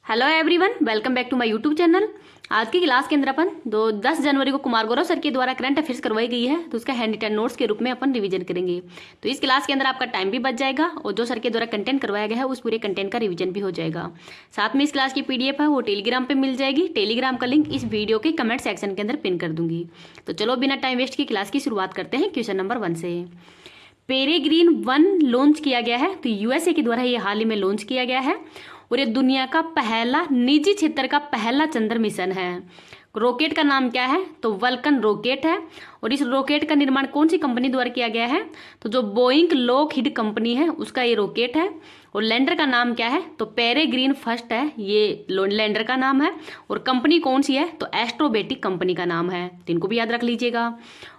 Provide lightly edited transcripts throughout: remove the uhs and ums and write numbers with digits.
Hello everyone, welcome back to my YouTube channel. आज की class के अंदर अपन 10 जनवरी को कुमार गौरव सर के द्वारा करंट अफेयर्स करवाई गई है, तो उसका हैंड रिटन नोट्स के रूप में अपन रिवीजन करेंगे। तो इस क्लास के अंदर आपका टाइम भी बच जाएगा और जो सर के द्वारा कंटेंट करवाया गया है उस पूरे कंटेंट का रिवीजन भी हो जाएगा। साथ में इस क्लास की पीडीएफ है वो टेलीग्राम पर मिल जाएगी। टेलीग्राम का लिंक इस वीडियो के कमेंट सेक्शन के अंदर पिन कर दूंगी। तो चलो बिना टाइम वेस्ट की क्लास की शुरुआत करते हैं क्वेश्चन नंबर 1 से। पेरेग्रीन 1 लॉन्च किया गया है, तो यूएसए के द्वारा ये हाल ही में लॉन्च किया गया है और ये दुनिया का पहला निजी क्षेत्र का पहला चंद्र मिशन है। रॉकेट का नाम क्या है? तो वल्कन रॉकेट है। और इस रॉकेट का निर्माण कौन सी कंपनी द्वारा किया गया है? तो जो बोइंग लॉकहीड कंपनी है उसका ये रॉकेट है। और लैंडर का नाम क्या है? तो पेरेग्रीन फर्स्ट है, ये लैंडर का नाम है। और कंपनी कौन सी है? तो एस्ट्रोबेटिक कंपनी का नाम है, तो इनको भी याद रख लीजिएगा।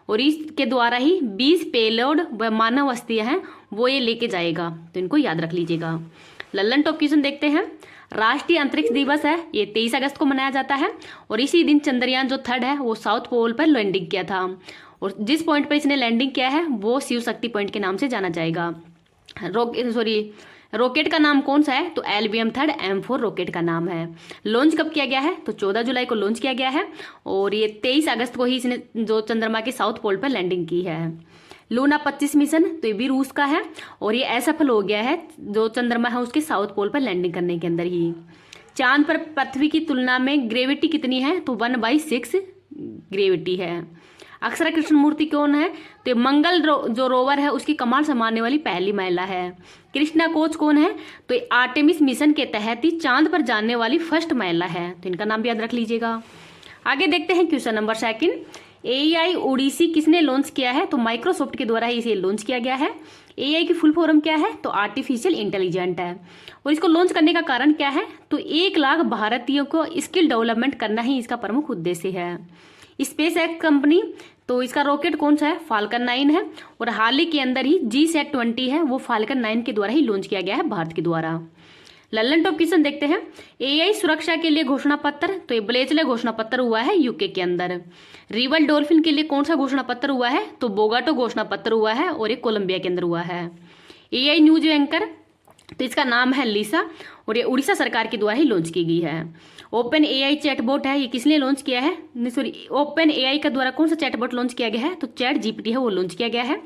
और इसके द्वारा ही 20 पेलोड व मानव अस्थियां हैं वो ये लेके जाएगा, तो इनको याद रख लीजिएगा। लल्लन टॉप क्वेश्चन देखते हैं। राष्ट्रीय अंतरिक्ष दिवस है, ये 23 अगस्त को मनाया जाता है और इसी दिन चंद्रयान जो 3 है वो साउथ पोल पर लैंडिंग किया था। और जिस पॉइंट पर इसने लैंडिंग किया है वो शिव शक्ति पॉइंट के नाम से जाना जाएगा। रॉकेट का नाम कौन सा है? तो LBM-3 M4 रॉकेट का नाम है। लॉन्च कब किया गया है? तो 14 जुलाई को लॉन्च किया गया है और ये 23 अगस्त को ही इसने जो चंद्रमा के साउथ पोल पर लैंडिंग की है। लूना 25 मिशन, तो ये भी रूस का है और ये असफल हो गया है जो चंद्रमा है उसके साउथ पोल पर लैंडिंग करने के अंदर ही। चांद पर पृथ्वी की तुलना में ग्रेविटी कितनी है? तो 1/6 ग्रेविटी है। अक्षरा कृष्णमूर्ति कौन है? तो मंगल जो रोवर है उसकी कमान संभालने वाली पहली महिला है। कृष्णा कोच कौन है? तो आर्टेमिस मिशन के तहत ही चांद पर जाने वाली फर्स्ट महिला है, तो इनका नाम भी याद रख लीजिएगा। आगे देखते हैं क्वेश्चन नंबर 2। AI ओडिसी किसने लॉन्च किया है? तो माइक्रोसॉफ्ट के द्वारा ही इसे लॉन्च किया गया है। AI की फुल फॉर्म क्या है? तो आर्टिफिशियल इंटेलिजेंट है। और इसको लॉन्च करने का कारण क्या है? तो 1 लाख भारतीयों को स्किल डेवलपमेंट करना ही इसका प्रमुख उद्देश्य है। स्पेस एक्स कंपनी, तो इसका रॉकेट कौन सा है? फाल्कन 9 है। और हाल ही के अंदर ही GSAT-20 है वो फाल्कन 9 के द्वारा ही लॉन्च किया गया है भारत के द्वारा। लल्लन टॉप क्वेश्चन देखते हैं। AI सुरक्षा के लिए घोषणा पत्र, तो ये ब्लेचले घोषणा पत्र हुआ है यूके के अंदर। रिवर डॉल्फिन के लिए कौन सा घोषणा पत्र हुआ है? तो बोगाटो घोषणा पत्र हुआ है और ये कोलंबिया के अंदर हुआ है। AI न्यूज एंकर, तो इसका नाम है लिसा और ये उड़ीसा सरकार के द्वारा ही लॉन्च की गई है। ओपन AI चैटबॉट है, ये किसने लॉन्च किया है? ओपन AI का द्वारा कौन सा चैटबॉट लॉन्च किया गया है? तो ChatGPT है वो लॉन्च किया गया है।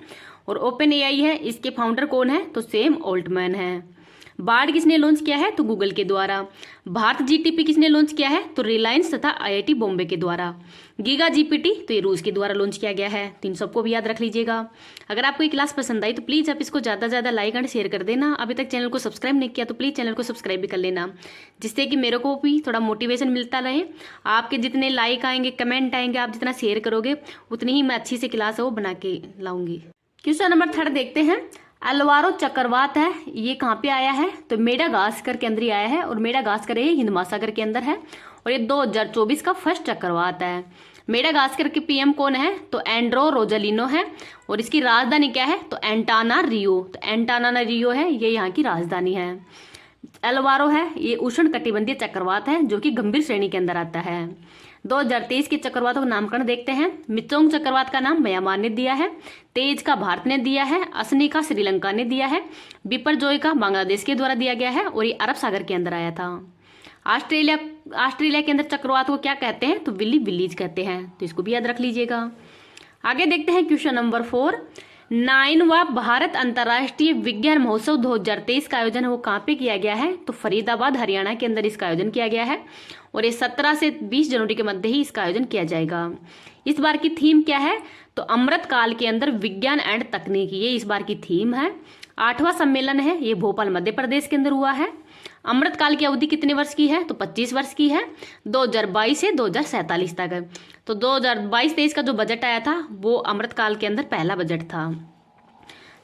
और ओपन AI है, इसके फाउंडर कौन है? तो सैम ऑल्टमैन है। बार्ड किसने लॉन्च किया है? तो गूगल के द्वारा। भारत GTP किसने लॉन्च किया है? तो रिलायंस तथा IIT बॉम्बे के द्वारा। गीगा GPT, तो ये रूस के द्वारा लॉन्च किया गया है, तो इन सबको भी याद रख लीजिएगा। अगर आपको ये क्लास पसंद आई तो प्लीज़ आप इसको ज़्यादा से ज़्यादा लाइक एंड शेयर कर देना। अभी तक चैनल को सब्सक्राइब नहीं किया तो प्लीज़ चैनल को सब्सक्राइब भी कर लेना, जिससे कि मेरे को भी थोड़ा मोटिवेशन मिलता रहे। आपके जितने लाइक आएंगे, कमेंट आएंगे, आप जितना शेयर करोगे उतनी ही मैं अच्छी से क्लास है वो बना के लाऊंगी। क्वेश्चन नंबर 3 देखते हैं। अल्वारो चक्रवात है, ये कहाँ पे आया है? तो मेडागास्कर के अंदर ही आया है और मेडागास्कर ये हिंद महासागर के अंदर है और ये 2024 का फर्स्ट चक्रवात है। मेडागास्कर के PM कौन है? तो एंड्रो रोजलिनो है और इसकी राजधानी क्या है? तो एंटानारियो, तो एंटानारियो है ये यहाँ की राजधानी है। अल्वारो है ये उष्ण कटिबंधीय चक्रवात है जो कि गंभीर श्रेणी के अंदर आता है। 2023 के चक्रवातों का नामकरण देखते हैं। मिचोंग चक्रवात का नाम म्यांमार ने दिया है। तेज का भारत ने दिया है। असनी का श्रीलंका ने दिया है। बिपरजॉय का बांग्लादेश के द्वारा दिया गया है और ये अरब सागर के अंदर आया था। ऑस्ट्रेलिया के अंदर चक्रवात को क्या कहते हैं? तो विली विलीज कहते हैं, तो इसको भी याद रख लीजिएगा। आगे देखते हैं क्वेश्चन नंबर 4। 9वां भारत अंतर्राष्ट्रीय विज्ञान महोत्सव 2023 का आयोजन है वो कहाँ पे किया गया है? तो फरीदाबाद हरियाणा के अंदर इसका आयोजन किया गया है और ये 17 से 20 जनवरी के मध्य ही इसका आयोजन किया जाएगा। इस बार की थीम क्या है? तो अमृत काल के अंदर विज्ञान एंड तकनीकी, ये इस बार की थीम है। 8वां सम्मेलन है, ये भोपाल मध्य प्रदेश के अंदर हुआ है। अमृत काल की अवधि कितने वर्ष की है? तो 25 वर्ष की है, 2022 से 2047 तक। तो 2022-23 का जो बजट आया था वो अमृत काल के अंदर पहला बजट था।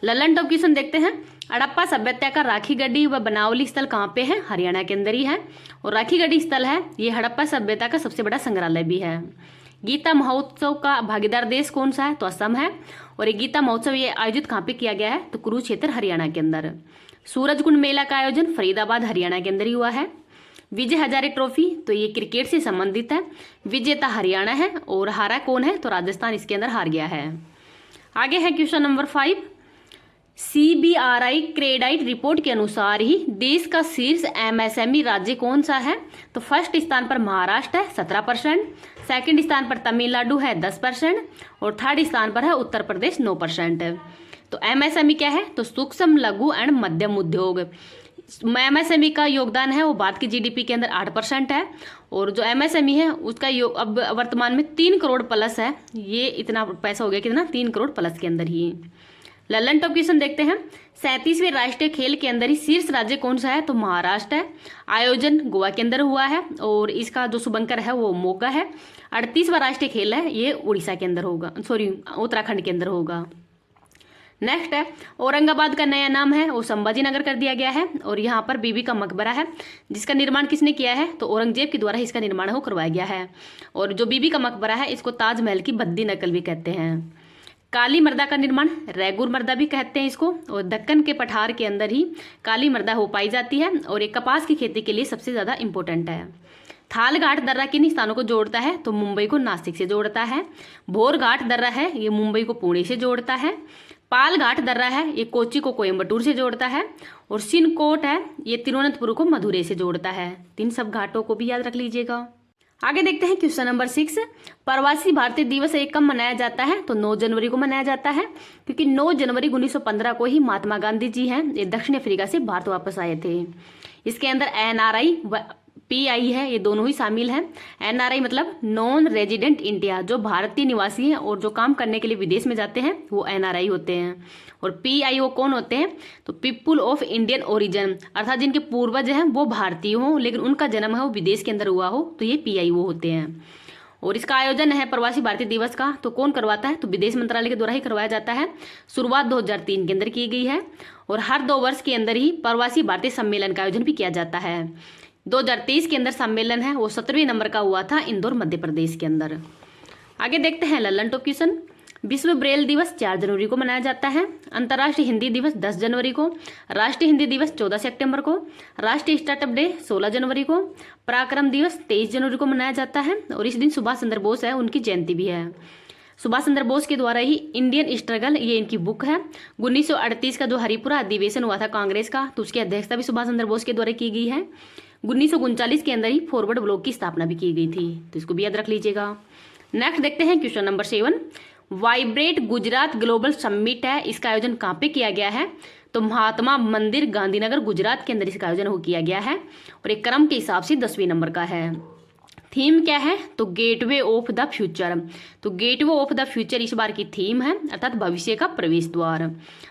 लल्लन टॉप क्वेश्चन देखते हैं। हड़प्पा सभ्यता का राखी गढ़ी व बनावली स्थल कहाँ पे है? हरियाणा के अंदर ही है और राखी गढ़ी स्थल है ये हड़प्पा सभ्यता का सबसे बड़ा संग्रहालय भी है। गीता महोत्सव का भागीदार देश कौन सा है? तो असम है और ये गीता महोत्सव ये आयोजित कहाँ पे किया गया है? तो कुरुक्षेत्र हरियाणा के अंदर। सूरजकुंड मेला का आयोजन फरीदाबाद हरियाणा के अंदर ही हुआ है। विजय हजारे ट्रॉफी, तो ये क्रिकेट से संबंधित है। विजेता हरियाणा है और हारा कौन है? तो राजस्थान इसके अंदर हार गया है। आगे है क्वेश्चन नंबर 5। CBRI क्रेडाइट रिपोर्ट के अनुसार ही देश का शीर्ष MSME राज्य कौन सा है? तो फर्स्ट स्थान पर महाराष्ट्र है 17%, सेकंड स्थान पर तमिलनाडु है 10% और थर्ड स्थान पर है उत्तर प्रदेश 9%। तो MSME क्या है? तो सूक्ष्म लघु एंड मध्यम उद्योग। MSME का योगदान है वो भारत की GDP के अंदर 8% है और जो MSME है उसका अब वर्तमान में 3 करोड़ प्लस है। ये इतना पैसा हो गया कितना? 3 करोड़ प्लस के अंदर ही। ललन टॉप क्वेश्चन देखते हैं। 37वें राष्ट्रीय खेल के अंदर ही शीर्ष राज्य कौन सा है? तो महाराष्ट्र है। आयोजन गोवा के अंदर हुआ है और इसका जो शुभंकर है वो मोगा है। 38वां राष्ट्रीय खेल है ये उड़ीसा के अंदर होगा, उत्तराखंड के अंदर होगा। नेक्स्ट है औरंगाबाद का नया नाम है वो संभाजी नगर कर दिया गया है और यहाँ पर बीबी का मकबरा है जिसका निर्माण किसने किया है? तो औरंगजेब के द्वारा इसका निर्माण हो करवाया गया है। और जो बीबी का मकबरा है इसको ताजमहल की बद्दी नकल भी कहते हैं। काली मर्दा का निर्माण रैगुर मर्दा भी कहते हैं इसको और दक्कन के पठार के अंदर ही काली मर्दा हो पाई जाती है और एक कपास की खेती के लिए सबसे ज़्यादा इम्पोर्टेंट है। थालघाट दर्रा किन स्थानों को जोड़ता है? तो मुंबई को नासिक से जोड़ता है। भोरघाट दर्रा है ये मुंबई को पुणे से जोड़ता है। पालघाट दर्रा है ये कोच्चि को कोयम्बटूर से जोड़ता है और सिनकोट है ये तिरुवनंतपुरम को मदुरै से जोड़ता है। इन सब घाटों को भी याद रख लीजिएगा। आगे देखते हैं क्वेश्चन नंबर 6। प्रवासी भारतीय दिवस एक कब मनाया जाता है? तो 9 जनवरी को मनाया जाता है क्योंकि 9 जनवरी 1915 को ही महात्मा गांधी जी हैं ये दक्षिण अफ्रीका से भारत वापस आए थे। इसके अंदर NRI PI है ये दोनों ही शामिल हैं। NRI मतलब नॉन रेजिडेंट इंडिया, जो भारतीय निवासी हैं और जो काम करने के लिए विदेश में जाते हैं वो NRI होते हैं। और PI वो कौन होते हैं? तो पीपुल ऑफ इंडियन ओरिजिन, अर्थात जिनके पूर्वज हैं वो भारतीय हों लेकिन उनका जन्म है वो विदेश के अंदर हुआ हो तो ये PI वो होते हैं। और इसका आयोजन है प्रवासी भारतीय दिवस का तो कौन करवाता है? तो विदेश मंत्रालय के द्वारा ही करवाया जाता है। शुरुआत 2003 के अंदर की गई है और हर 2 वर्ष के अंदर ही प्रवासी भारतीय सम्मेलन का आयोजन भी किया जाता है। 2023 के अंदर सम्मेलन है वो 17वें नंबर का हुआ था इंदौर मध्य प्रदेश के अंदर। आगे देखते हैं ललन टॉप क्वेश्चन। विश्व ब्रेल दिवस 4 जनवरी को मनाया जाता है। अंतर्राष्ट्रीय हिंदी दिवस 10 जनवरी को। राष्ट्रीय हिंदी दिवस 14 सितंबर को। राष्ट्रीय स्टार्टअप डे 16 जनवरी को। पराक्रम दिवस 23 जनवरी को मनाया जाता है और इस दिन सुभाष चंद्र बोस है उनकी जयंती भी है। सुभाष चंद्र बोस के द्वारा ही इंडियन स्ट्रगल ये इनकी बुक है। 1938 का जो हरिपुरा अधिवेशन हुआ था कांग्रेस का तो उसकी अध्यक्षता भी सुभाष चंद्र बोस के द्वारा की गई है। 1939 के अंदर ही फॉरवर्ड ब्लॉक की स्थापना भी की गई थी तो इसको भी याद रख लीजिएगा। नेक्स्ट देखते हैं question number 7। Vibrate Gujarat global summit है इसका आयोजन कहाँ पे किया गया है? तो महात्मा मंदिर गांधीनगर गुजरात के अंदर इसका आयोजन हो किया गया है और एक क्रम के हिसाब से 10वें नंबर का है। थीम क्या है? तो गेटवे ऑफ द फ्यूचर। तो गेटवे ऑफ द फ्यूचर इस बार की थीम है अर्थात भविष्य का प्रवेश द्वार।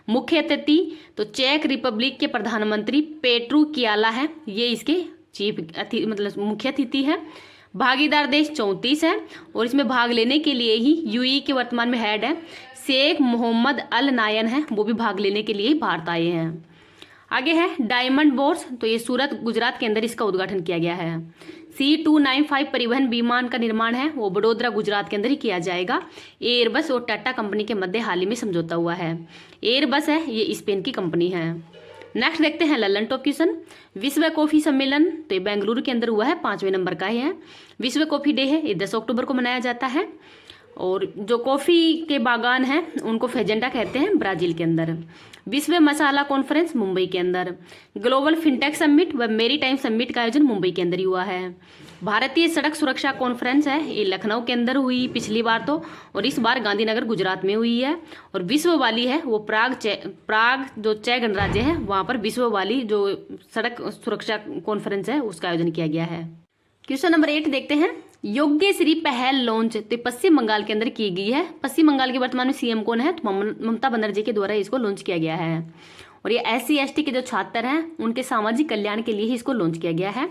मुख्य अतिथि तो चेक रिपब्लिक के प्रधानमंत्री पेट्रू कियाला है ये इसके चीफ मतलब मुख्य अतिथि है। भागीदार देश 34 है और इसमें भाग लेने के लिए ही UAE के वर्तमान में हेड है शेख मोहम्मद अल नायन है वो भी भाग लेने के लिए ही भारत आए हैं। आगे है डायमंड बोर्स तो ये सूरत गुजरात के अंदर इसका उद्घाटन किया गया है। C295 परिवहन विमान का निर्माण है वो बड़ोदरा गुजरात के अंदर ही किया जाएगा। एयरबस और टाटा कंपनी के मध्य हाल ही में समझौता हुआ है। एयरबस है ये स्पेन की कंपनी है। नेक्स्ट देखते हैं ललन टॉप क्वेश्चन। विश्व कॉफी सम्मेलन तो ये बेंगलुरु के अंदर हुआ है 5वें नंबर का ही है। विश्व कॉफी डे है ये 10 अक्टूबर को मनाया जाता है और जो कॉफी के बागान हैं उनको फेजेंटा कहते हैं ब्राजील के अंदर। विश्व मसाला कॉन्फ्रेंस मुंबई के अंदर। ग्लोबल फिनटेक समिट व मेरी टाइम समिट का आयोजन मुंबई के अंदर ही हुआ है। भारतीय सड़क सुरक्षा कॉन्फ्रेंस है ये लखनऊ के अंदर हुई पिछली बार तो और इस बार गांधीनगर गुजरात में हुई है। और विश्व वाली है वो प्राग जो चेक गणराज्य है वहाँ पर विश्व वाली जो सड़क सुरक्षा कॉन्फ्रेंस है उसका आयोजन किया गया है। क्वेश्चन नंबर 8 देखते हैं। योग्यश्री पहल लॉन्च तो पश्चिम बंगाल के अंदर की गई है। पश्चिम बंगाल के वर्तमान में CM कौन है? तो ममता बनर्जी के द्वारा इसको लॉन्च किया गया है और ये SC ST के जो छात्र हैं उनके सामाजिक कल्याण के लिए ही इसको लॉन्च किया गया है।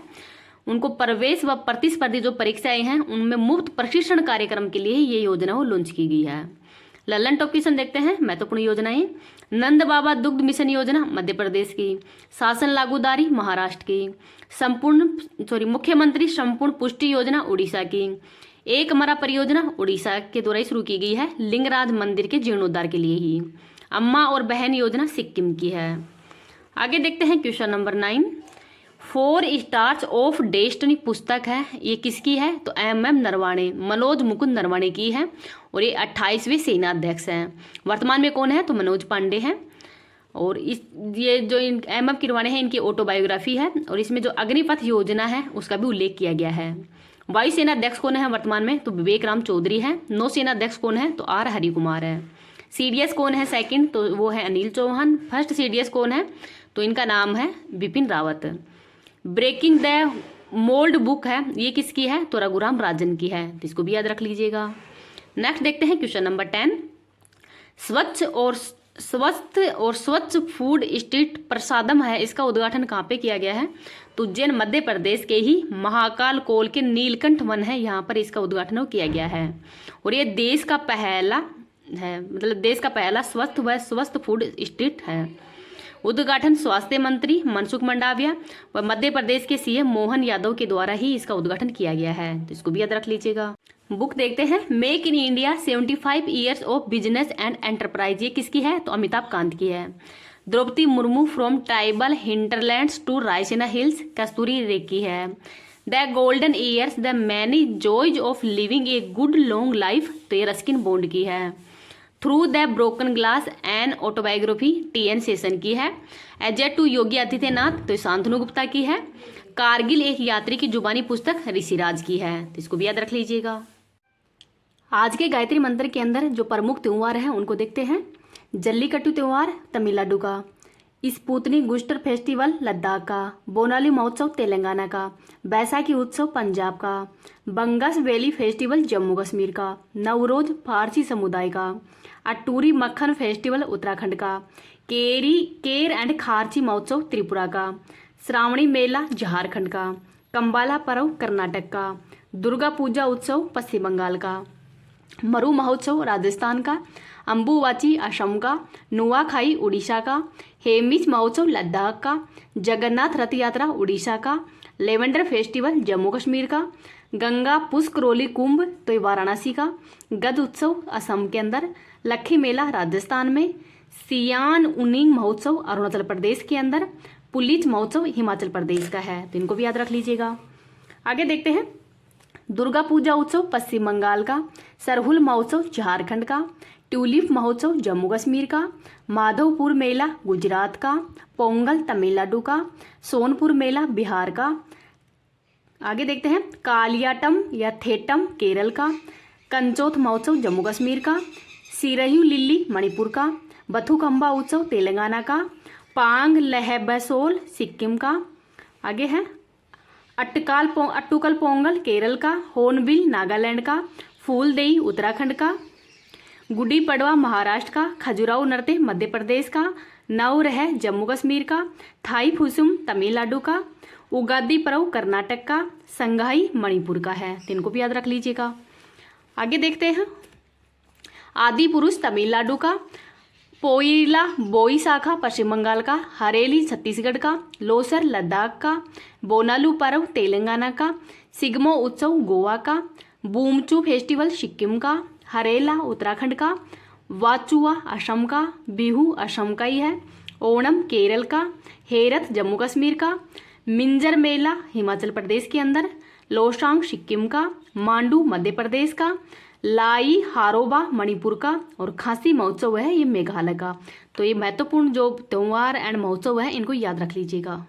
उनको प्रवेश व प्रतिस्पर्धी जो परीक्षाएं हैं उनमें मुफ्त प्रशिक्षण कार्यक्रम के लिए ही ये योजना वो लॉन्च की गई है। ललन टॉप क्वेश्चन देखते हैं महत्वपूर्ण योजनाएं। नंद बाबा दुग्ध मिशन योजना मध्य प्रदेश की। शासन लागूदारी महाराष्ट्र की। मुख्यमंत्री संपूर्ण पुष्टि योजना उड़ीसा की। एक अमरा परियोजना उड़ीसा के द्वारा शुरू की गई है लिंगराज मंदिर के जीर्णोद्धार के लिए ही। अम्मा और बहन योजना सिक्किम की है। आगे देखते हैं question number 9। 4 stars of destiny पुस्तक है ये किसकी है? तो MM नरवाणे मनोज मुकुंद नरवाणे की है और ये 28वें सेनाध्यक्ष हैं। वर्तमान में कौन है? तो मनोज पांडे हैं। और इस ये जो एम एफ किरवाने हैं इनकी ऑटोबायोग्राफी है, और इसमें जो अग्निपथ योजना है उसका भी उल्लेख किया गया है। वायुसेना अध्यक्ष कौन है वर्तमान में, तो विवेक राम चौधरी है। नौसेना अध्यक्ष कौन है, तो आर हरिकुमार है। सीडीएस कौन है सेकंड, तो वो है अनिल चौहान। फर्स्ट सीडीएस कौन है, तो इनका नाम है Bipin Rawat. Breaking the mould book है, ये किसकी है, तो रघुराम राजन की है, तो इसको भी याद रख लीजिएगा। नेक्स्ट देखते हैं क्वेश्चन नंबर 10। स्वच्छ और स्वस्थ और स्वच्छ फूड स्ट्रीट प्रसादम है, इसका उद्घाटन कहाँ पे किया गया है, तो उज्जैन मध्य प्रदेश के ही महाकाल कोल के नीलकंठ वन है, यहाँ पर इसका उद्घाटन किया गया है। और ये देश का पहला है, मतलब देश का पहला स्वस्थ व स्वस्थ फूड स्ट्रीट है। उद्घाटन स्वास्थ्य मंत्री मनसुख मंडाविया व मध्य प्रदेश के सीएम मोहन यादव के द्वारा ही इसका उद्घाटन किया गया है, तो इसको भी याद रख लीजिएगा। बुक देखते हैं, make in India 75 years of business and enterprise, ये किसकी है, तो अमिताभ कांत की है। Draupadi Murmu from tribal hinterlands to Raisina hills, Kasturi Ray की है। The golden years the many joys of living a good long life, तो ये रस्किन बॉन्ड की है। Through the broken glass and autobiography TN Seshan की है। एजेट टू योगी आदित्यनाथ, तो शांतनु गुप्ता की है। कारगिल एक यात्री की जुबानी पुस्तक ऋषिराज की है, तो इसको भी याद रख लीजिएगा। आज के गायत्री मंत्र के अंदर जो प्रमुख त्यौहार हैं उनको देखते हैं। जल्लीकट्टू त्यौहार तमिलनाडु का, स्पुतनिक बूस्टर फेस्टिवल लद्दाख का, बोनाली महोत्सव तेलंगाना का, बैसाखी उत्सव पंजाब का, बंगस वैली फेस्टिवल जम्मू कश्मीर का, नवरोज फारसी समुदाय का, अटूरी मक्खन फेस्टिवल उत्तराखंड का, केर एंड खारची महोत्सव त्रिपुरा का, श्रावणी मेला झारखंड का, कंबाला पर्व कर्नाटक का, दुर्गा पूजा उत्सव पश्चिम बंगाल का, मरु महोत्सव राजस्थान का, अम्बुवाची असम का, नुआखाई उड़ीसा का, हेमिस महोत्सव लद्दाख का, जगन्नाथ रथ यात्रा उड़ीसा का, लेवेंडर फेस्टिवल जम्मू कश्मीर का, गंगा पुष्करोली कुंभ तो ये वाराणसी का, गद उत्सव असम के अंदर, लक्खी मेला राजस्थान में, सियान उनिंग महोत्सव अरुणाचल प्रदेश के अंदर, पुलिच महोत्सव हिमाचल प्रदेश का है, तो इनको भी याद रख लीजिएगा। आगे देखते हैं, दुर्गा पूजा उत्सव पश्चिम बंगाल का, सरहुल महोत्सव झारखंड का, ट्यूलिप महोत्सव जम्मू कश्मीर का, माधवपुर मेला गुजरात का, पोंगल तमिलनाडु का, सोनपुर मेला बिहार का। आगे देखते हैं, कालियाटम या थेटम केरल का, कंचोथ महोत्सव जम्मू कश्मीर का, सिरयू लिल्ली मणिपुर का, बथुकंबा उत्सव तेलंगाना का, पांग लहबसोल सिक्किम का। आगे है अट्टुकल पोंगल केरल का, होर्नबिल नागालैंड का, फूलदेई उत्तराखंड का, गुड़ी पड़वा महाराष्ट्र का, खजुराहो नृत्य मध्य प्रदेश का, नवरह जम्मू कश्मीर का, थाई फुसुम तमिलनाडु का, उगादी पर्व कर्नाटक का, संगाई मणिपुर का है, तो इनको भी याद रख लीजिएगा। आगे देखते हैं, आदि पुरुष तमिलनाडु का, पोइला बोईसाखा पश्चिम बंगाल का, हरेली छत्तीसगढ़ का, लोसर लद्दाख का, बोनालू पर्व तेलंगाना का, सिग्मो उत्सव गोवा का, बूमचू फेस्टिवल सिक्किम का, हरेला उत्तराखंड का, वाचुआ असम का, बिहू असम का ही है, ओणम केरल का, हेरत जम्मू कश्मीर का, मिंजर मेला हिमाचल प्रदेश के अंदर, लोसांग सिक्किम का, मांडू मध्य प्रदेश का, लाई हारोबा मणिपुर का, और खांसी महोत्सव है ये मेघालय का। तो ये महत्वपूर्ण जो त्यौहार एंड महोत्सव है इनको याद रख लीजिएगा।